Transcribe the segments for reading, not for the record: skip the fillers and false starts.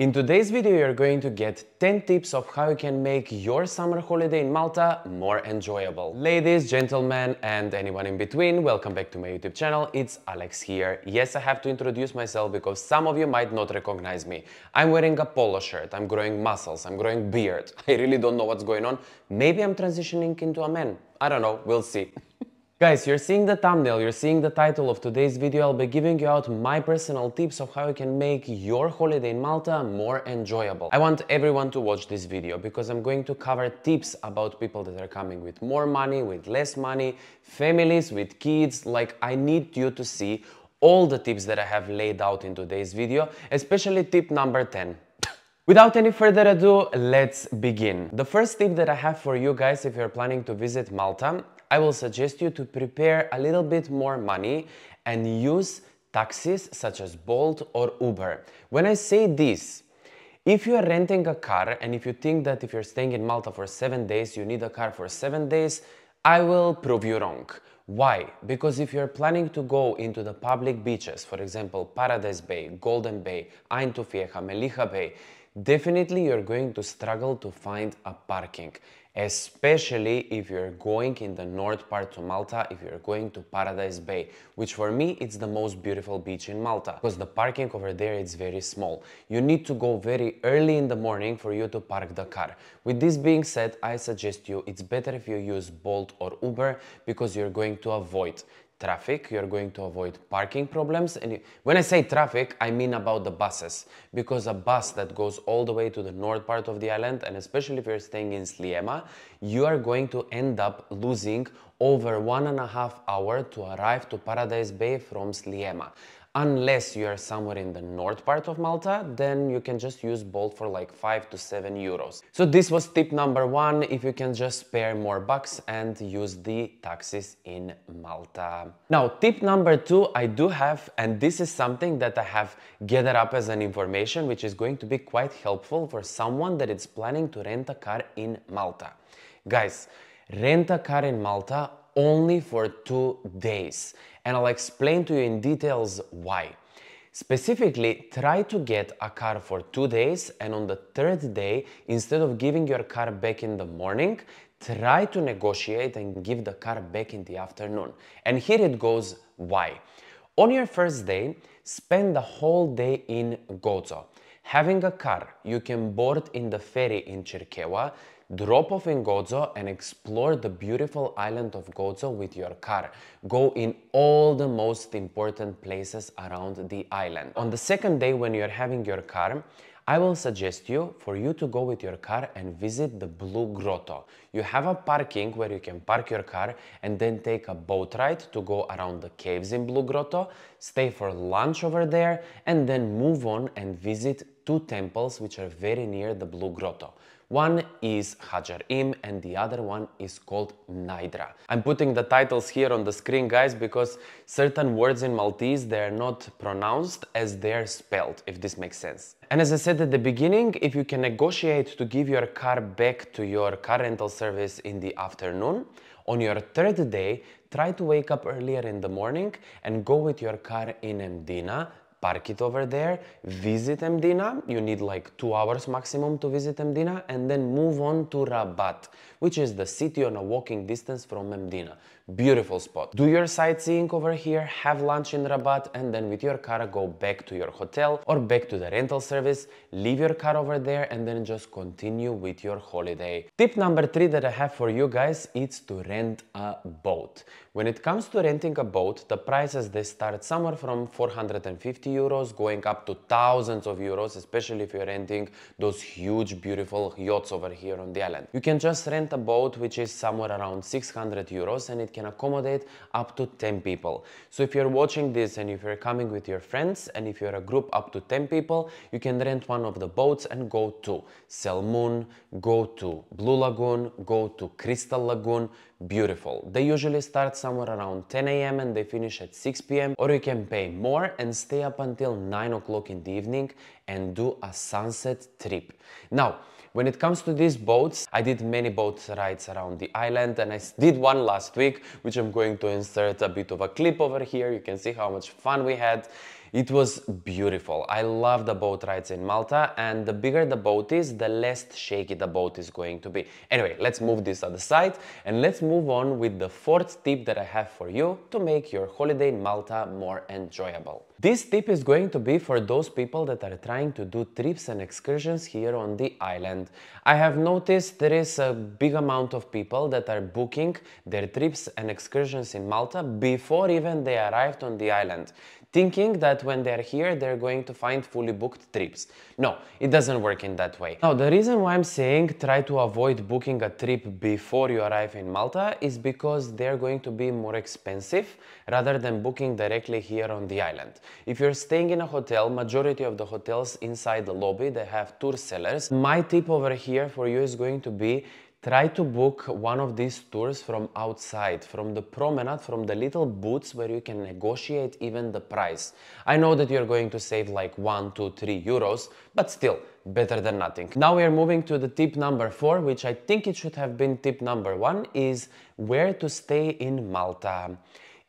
In today's video, you're going to get 10 tips of how you can make your summer holiday in Malta more enjoyable. Ladies, gentlemen, and anyone in between, welcome back to my YouTube channel. It's Alex here. Yes, I have to introduce myself because some of you might not recognize me. I'm wearing a polo shirt, I'm growing muscles, I'm growing beard. I really don't know what's going on. Maybe I'm transitioning into a man. I don't know, we'll see. Guys, you're seeing the thumbnail, you're seeing the title of today's video. I'll be giving you out my personal tips of how you can make your holiday in Malta more enjoyable. I want everyone to watch this video because I'm going to cover tips about people that are coming with more money, with less money, families, with kids. Like, I need you to see all the tips that I have laid out in today's video, especially tip number 10. Without any further ado, let's begin. The first tip that I have for you guys if you're planning to visit Malta, I will suggest you to prepare a little bit more money and use taxis such as Bolt or Uber. When I say this, if you are renting a car and if you think that if you're staying in Malta for 7 days, you need a car for 7 days, I will prove you wrong. Why? Because if you're planning to go into the public beaches, for example, Paradise Bay, Golden Bay, Ain Tufieha, Melilla Bay, definitely you're going to struggle to find a parking, especially if you're going in the north part of Malta, if you're going to Paradise Bay, which for me it's the most beautiful beach in Malta because the parking over there is very small. You need to go very early in the morning for you to park the car. With this being said, I suggest you it's better if you use Bolt or Uber because you're going to avoid traffic, you're going to avoid parking problems. And when I say traffic, I mean about the buses, because a bus that goes all the way to the north part of the island, and especially if you're staying in Sliema, you are going to end up losing over 1.5 hours to arrive to Paradise Bay from Sliema. Unless you are somewhere in the north part of Malta, then you can just use Bolt for like 5 to 7 euros. So this was tip number 1, if you can just spare more bucks and use the taxis in Malta. Now, tip number 2 I do have, and this is something that I have gathered up as an information, which is going to be quite helpful for someone that is planning to rent a car in Malta. Guys, rent a car in Malta only for 2 days. And I'll explain to you in details why. Specifically, try to get a car for 2 days, and on the 3rd day, instead of giving your car back in the morning, try to negotiate and give the car back in the afternoon. And here it goes why. On your first day, spend the whole day in Gozo. Having a car, you can board in the ferry in Circeua, drop off in Gozo and explore the beautiful island of Gozo with your car. Go in all the most important places around the island. On the second day when you're having your car, I will suggest you for you to go with your car and visit the Blue Grotto. You have a parking where you can park your car and then take a boat ride to go around the caves in Blue Grotto, stay for lunch over there, and then move on and visit 2 temples which are very near the Blue Grotto. One is Hajar Im and the other one is called Naidra. I'm putting the titles here on the screen, guys, because certain words in Maltese, they're not pronounced as they're spelled, if this makes sense. And as I said at the beginning, if you can negotiate to give your car back to your car rental service in the afternoon, on your 3rd day, try to wake up earlier in the morning and go with your car in Mdina, park it over there, visit Mdina, you need like 2 hours maximum to visit Mdina, and then move on to Rabat, which is the city on a walking distance from Mdina. Beautiful spot. Do your sightseeing over here, have lunch in Rabat, and then with your car go back to your hotel or back to the rental service, leave your car over there and then just continue with your holiday. Tip number 3 that I have for you guys is to rent a boat. When it comes to renting a boat, the prices they start somewhere from 450 euros going up to thousands of euros, especially if you're renting those huge beautiful yachts over here on the island. You can just rent a boat which is somewhere around 600 euros and it can accommodate up to 10 people. So if you're watching this and if you're coming with your friends and if you're a group up to 10 people, you can rent one of the boats and go to Selmun, go to Blue Lagoon, go to Crystal Lagoon. Beautiful. They usually start somewhere around 10 AM and they finish at 6 PM, or you can pay more and stay up until 9 o'clock in the evening and do a sunset trip. Now, when it comes to these boats, I did many boat rides around the island and I did one last week, which I'm going to insert a bit of a clip over here. You can see how much fun we had. It was beautiful. I love the boat rides in Malta, and the bigger the boat is, the less shaky the boat is going to be. Anyway, let's move this to the side and let's move on with the fourth tip that I have for you to make your holiday in Malta more enjoyable. This tip is going to be for those people that are trying to do trips and excursions here on the island. I have noticed there is a big amount of people that are booking their trips and excursions in Malta before even they arrived on the island, thinking that when they're here they're going to find fully booked trips. No, it doesn't work in that way. Now, the reason why I'm saying try to avoid booking a trip before you arrive in Malta is because they're going to be more expensive rather than booking directly here on the island. If you're staying in a hotel, majority of the hotels inside the lobby, they have tour sellers. My tip over here for you is going to be try to book one of these tours from outside, from the promenade, from the little booths where you can negotiate even the price. I know that you're going to save like 1, 2, 3 euros, but still, better than nothing. Now we are moving to the tip number 4, which I think it should have been tip number 1, is where to stay in Malta.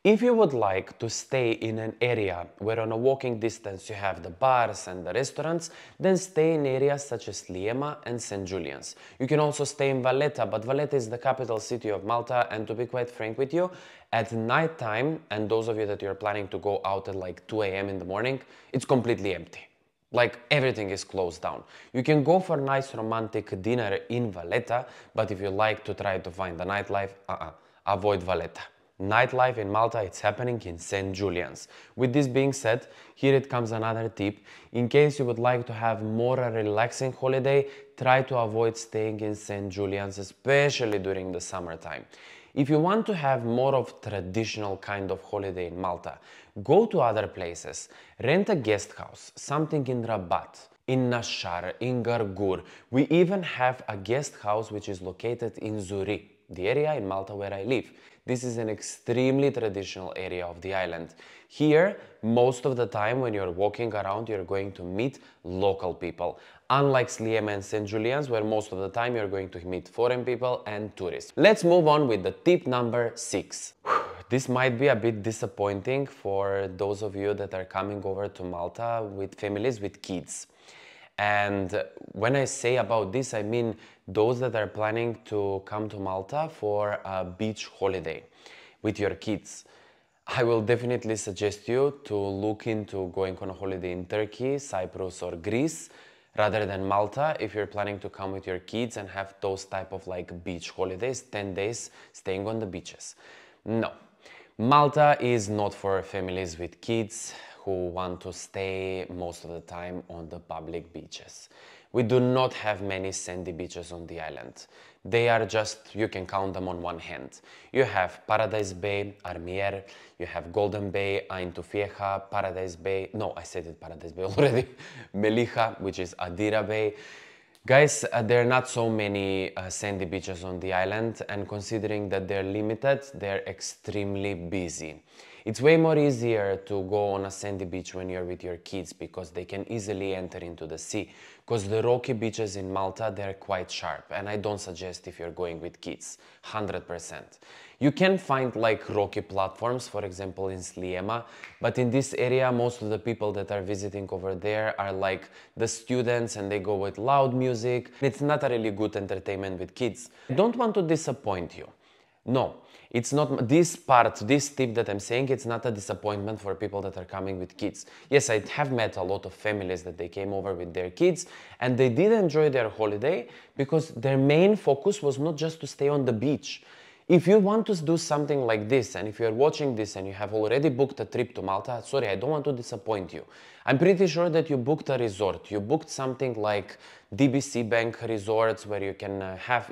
If you would like to stay in an area where on a walking distance you have the bars and the restaurants, then stay in areas such as Sliema and St. Julian's. You can also stay in Valletta, but Valletta is the capital city of Malta, and to be quite frank with you, at night time, and those of you that you're planning to go out at like 2 a.m. in the morning, it's completely empty. Like everything is closed down. You can go for a nice romantic dinner in Valletta, but if you like to try to find the nightlife, avoid Valletta. Nightlife in Malta, it's happening in St. Julian's. With this being said, here it comes another tip. In case you would like to have more a relaxing holiday, try to avoid staying in St. Julian's, especially during the summertime. If you want to have more of traditional kind of holiday in Malta, go to other places. Rent a guest house, something in Rabat, in Nashar, in Gargur. We even have a guest house which is located in Zuri, the area in Malta where I live. This is an extremely traditional area of the island. Here, most of the time when you're walking around, you're going to meet local people. Unlike Sliema and St. Julian's, where most of the time you're going to meet foreign people and tourists. Let's move on with the tip number 6. This might be a bit disappointing for those of you that are coming over to Malta with families with kids. And when I say about this, I mean those that are planning to come to Malta for a beach holiday with your kids. I will definitely suggest you to look into going on a holiday in Turkey, Cyprus or Greece rather than Malta if you're planning to come with your kids and have those type of like beach holidays, 10 days staying on the beaches. No, Malta is not for families with kids who want to stay most of the time on the public beaches. We do not have many sandy beaches on the island. They are just, you can count them on one hand. You have Paradise Bay, Armier, you have Golden Bay, Ain Tufieha, Paradise Bay, no, I said it Paradise Bay already, Melilla, which is Adira Bay. Guys, there are not so many sandy beaches on the island, and considering that they're limited, they're extremely busy. It's way more easier to go on a sandy beach when you're with your kids because they can easily enter into the sea. Because the rocky beaches in Malta, they're quite sharp, and I don't suggest if you're going with kids, 100%. You can find like rocky platforms, for example in Sliema, but in this area most of the people that are visiting over there are like the students and they go with loud music. It's not a really good entertainment with kids. I don't want to disappoint you. No, it's not this tip that I'm saying, it's not a disappointment for people that are coming with kids. Yes, I have met a lot of families that they came over with their kids and they did enjoy their holiday because their main focus was not just to stay on the beach. If you want to do something like this, and if you're watching this and you have already booked a trip to Malta, sorry, I don't want to disappoint you. I'm pretty sure that you booked a resort. You booked something like DBC Bank resorts where you can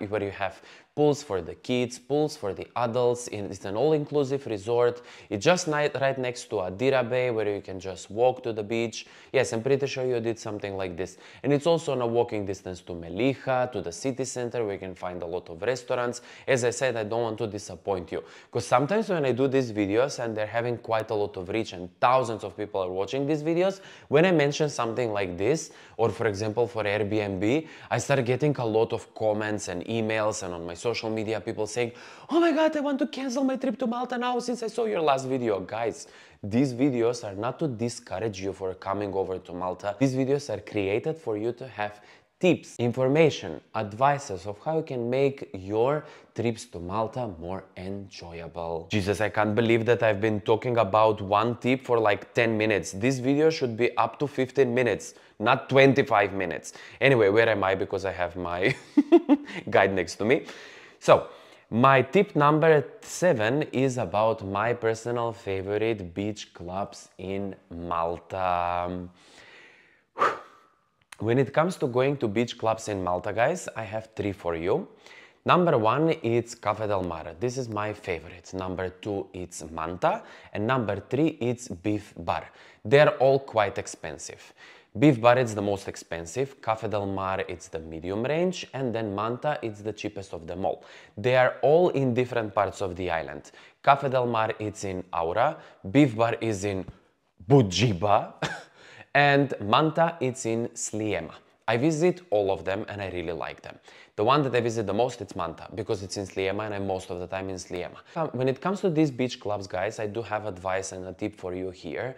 where you have pools for the kids, pools for the adults. It's an all-inclusive resort. It's just right next to Adira Bay where you can just walk to the beach. Yes, I'm pretty sure you did something like this. And it's also on a walking distance to Melilla, to the city center where you can find a lot of restaurants. As I said, I don't want to disappoint you. Because sometimes when I do these videos and they're having quite a lot of reach and thousands of people are watching these videos, when I mention something like this, or for example for Airbnb, I start getting a lot of comments and emails and on my social social media, people saying, oh my God, I want to cancel my trip to Malta now since I saw your last video. Guys, these videos are not to discourage you for coming over to Malta. These videos are created for you to have tips, information, advices of how you can make your trips to Malta more enjoyable. Jesus, I can't believe that I've been talking about one tip for like 10 minutes. This video should be up to 15 minutes, not 25 minutes. Anyway, where am I? Because I have my guide next to me. So, my tip number 7 is about my personal favorite beach clubs in Malta. When it comes to going to beach clubs in Malta, guys, I have 3 for you. Number 1, it's Cafe del Mar. This is my favorite. Number 2, it's Manta. And number 3, it's Beef Bar. They're all quite expensive. Beef Bar is the most expensive, Cafe del Mar it's the medium range, and then Manta it's the cheapest of them all. They are all in different parts of the island. Cafe del Mar it's in Aura, Beef Bar is in Bugiba, and Manta it's in Sliema. I visit all of them and I really like them. The one that I visit the most it's Manta because it's in Sliema and I'm most of the time in Sliema. When it comes to these beach clubs, guys, I do have advice and a tip for you here.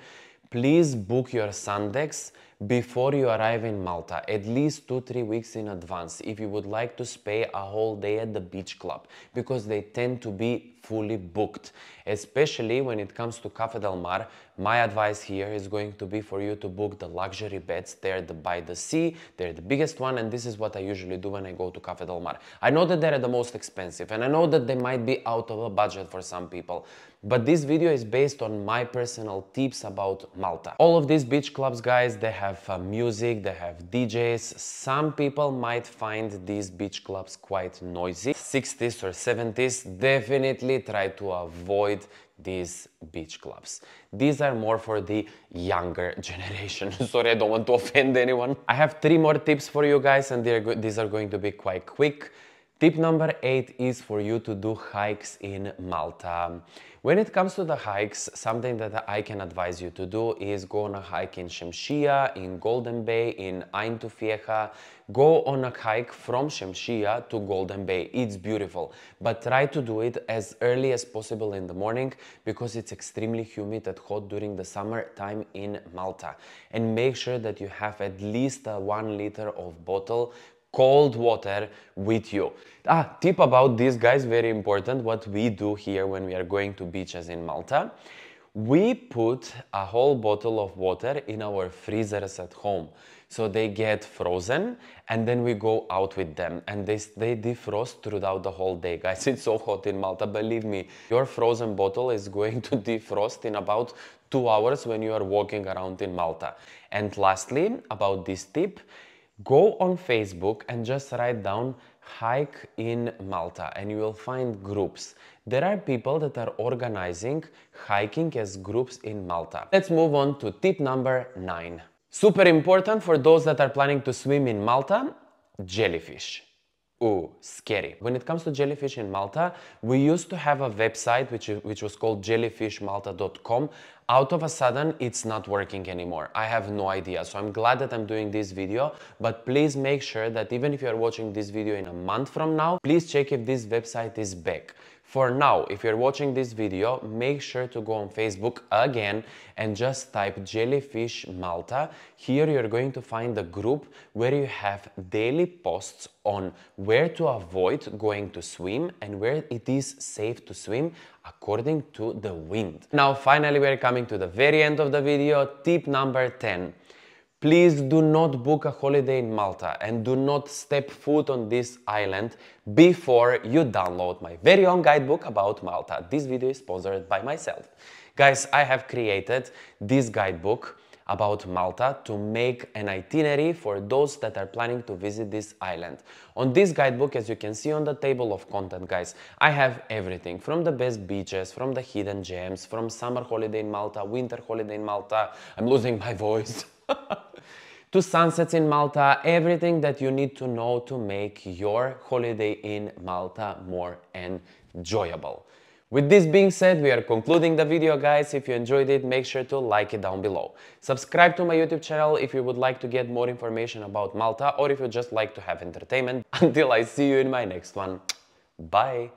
Please book your Sundex before you arrive in Malta, at least 2-3 weeks in advance if you would like to stay a whole day at the beach club, because they tend to be fully booked. Especially when it comes to Cafe del Mar, my advice here is going to be for you to book the luxury beds. They're by the sea, they're the biggest one, and this is what I usually do when I go to Cafe del Mar. I know that they're the most expensive, and I know that they might be out of a budget for some people, but this video is based on my personal tips about Malta. All of these beach clubs, guys, they have music, they have DJs. Some people might find these beach clubs quite noisy. 60s or 70s, definitely try to avoid these beach clubs. These are more for the younger generation. Sorry, I don't want to offend anyone. I have 3 more tips for you guys, and these are going to be quite quick. Tip number 8 is for you to do hikes in Malta. When it comes to the hikes, something that I can advise you to do is go on a hike in Shemshia, in Golden Bay, in Ain Tufieha. Go on a hike from Shemshia to Golden Bay. It's beautiful, but try to do it as early as possible in the morning because it's extremely humid and hot during the summer time in Malta. And make sure that you have at least a 1 liter of bottle cold water with you. Tip about this, guys, very important, what we do here when we are going to beaches in Malta. We put a whole bottle of water in our freezers at home. So they get frozen and then we go out with them and they defrost throughout the whole day. Guys, it's so hot in Malta, believe me. Your frozen bottle is going to defrost in about 2 hours when you are walking around in Malta. And lastly, about this tip, go on Facebook and just write down hike in Malta and you will find groups. There are people that are organizing hiking as groups in Malta. Let's move on to tip number 9. Super important for those that are planning to swim in Malta, jellyfish. Ooh, scary. When it comes to jellyfish in Malta, we used to have a website which was called jellyfishmalta.com. Out of a sudden, it's not working anymore. I have no idea. So I'm glad that I'm doing this video, but please make sure that even if you're watching this video in a month from now, please check if this website is back. For now, if you're watching this video, make sure to go on Facebook again and just type Jellyfish Malta. Here you're going to find a group where you have daily posts on where to avoid going to swim and where it is safe to swim according to the wind. Now finally we're coming to the very end of the video. Tip number 10. Please do not book a holiday in Malta and do not step foot on this island before you download my very own guidebook about Malta. This video is sponsored by myself. Guys, I have created this guidebook about Malta to make an itinerary for those that are planning to visit this island. On this guidebook, as you can see on the table of content, guys, I have everything from the best beaches, from the hidden gems, from summer holiday in Malta, winter holiday in Malta. I'm losing my voice. To sunsets in Malta, everything that you need to know to make your holiday in Malta more enjoyable. With this being said, we are concluding the video, guys. If you enjoyed it, make sure to like it down below. Subscribe to my YouTube channel if you would like to get more information about Malta or if you just like to have entertainment. Until I see you in my next one. Bye!